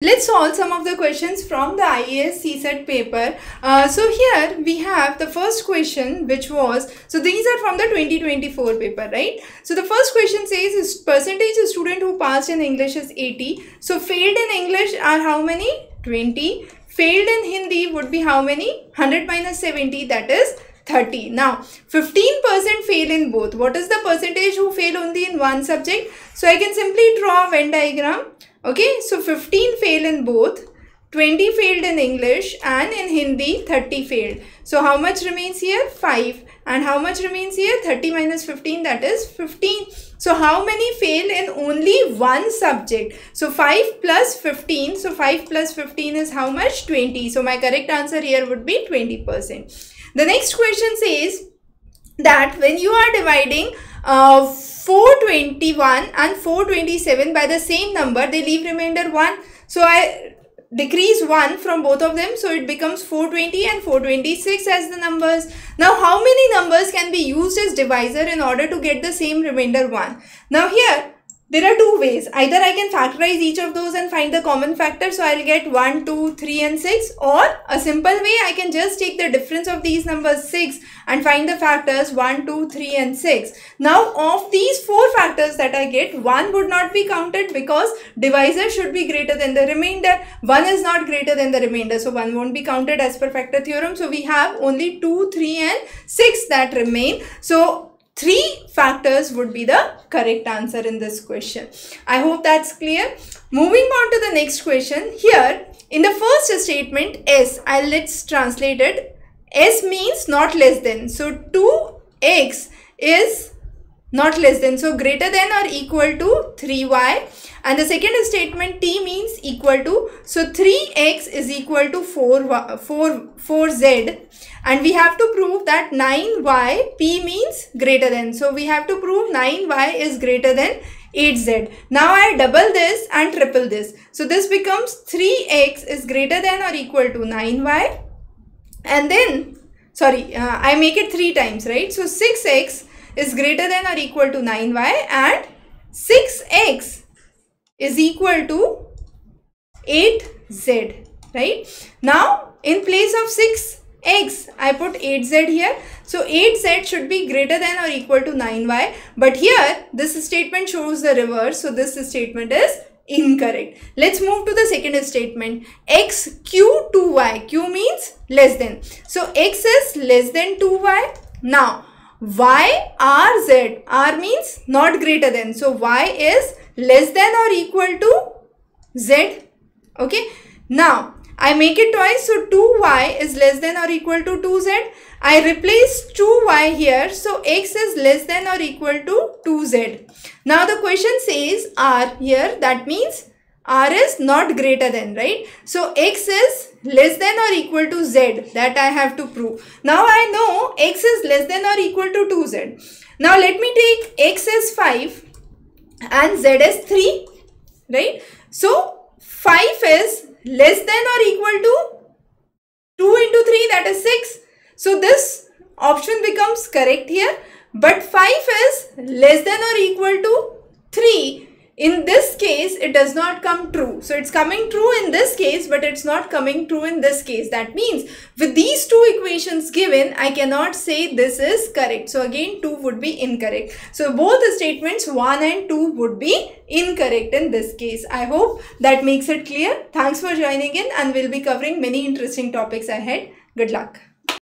Let's solve some of the questions from the IAS CSET paper. So here we have the first question, which was, so these are from the 2024 paper, right? So the first question says is percentage of student who passed in English is 80. So failed in English are how many? 20. Failed in Hindi would be how many? 100 minus 70, that is 30. Now 15% fail in both. What is the percentage who fail only in one subject? So I can simply draw a Venn diagram. Okay, so 15 fail in both, 20 failed in English, and in Hindi 30 failed. So how much remains here? 5. And how much remains here? 30 minus 15, that is 15. So how many fail in only one subject? So 5 plus 15. So 5 plus 15 is how much? 20. So my correct answer here would be 20%. The next question says that when you are dividing 421 and 427 by the same number, they leave remainder 1. So I decrease 1 from both of them, so it becomes 420 and 426 as the numbers. Now how many numbers can be used as divisor in order to get the same remainder 1? Now here there are two ways. Either I can factorize each of those and find the common factor, so I'll get 1, 2, 3 and 6, or a simple way I can just take the difference of these numbers 6 and find the factors 1, 2, 3 and 6. Now of these 4 factors that I get, 1 would not be counted because divisor should be greater than the remainder. 1 is not greater than the remainder, so 1 won't be counted as per factor theorem. So we have only 2, 3 and 6 that remain. So 3 factors would be the correct answer in this question. I hope that's clear. Moving on to the next question. Here in the first statement, S, let's translate it. S means not less than. So 2x is not less than, so greater than or equal to 3y. And the second statement, T means equal to, so 3x is equal to 4z. And we have to prove that 9y, P means greater than. So we have to prove 9y is greater than 8z. Now I double this and triple this. So this becomes 3x is greater than or equal to 9y. And then, I make it 3 times, right? So 6x is greater than or equal to 9y, and 6x is equal to 8z, right? Now in place of 6x, I put 8z here. So 8z should be greater than or equal to 9y. But here this statement shows the reverse. So this statement is incorrect. Let's move to the second statement. X q 2y. Q means less than. So x is less than 2y. Now y r z. R means not greater than. So y is less than or equal to z. Okay. Now I make it twice, so 2y is less than or equal to 2z. I replace 2y here, so x is less than or equal to 2z. Now the question says r here, that means r is not greater than, right? So x is less than or equal to z, that I have to prove. Now I know x is less than or equal to 2z. Now let me take x as 5 and z as 3, right? So 5 is less than or equal to 2 into 3, that is 6. So this option becomes correct here. But 5 is less than or equal to 3. In this case, it does not come true. So it's coming true in this case, but it's not coming true in this case. That means with these two equations given, I cannot say this is correct. So again, 2 would be incorrect. So both the statements 1 and 2 would be incorrect in this case. I hope that makes it clear. Thanks for joining in, and we'll be covering many interesting topics ahead. Good luck.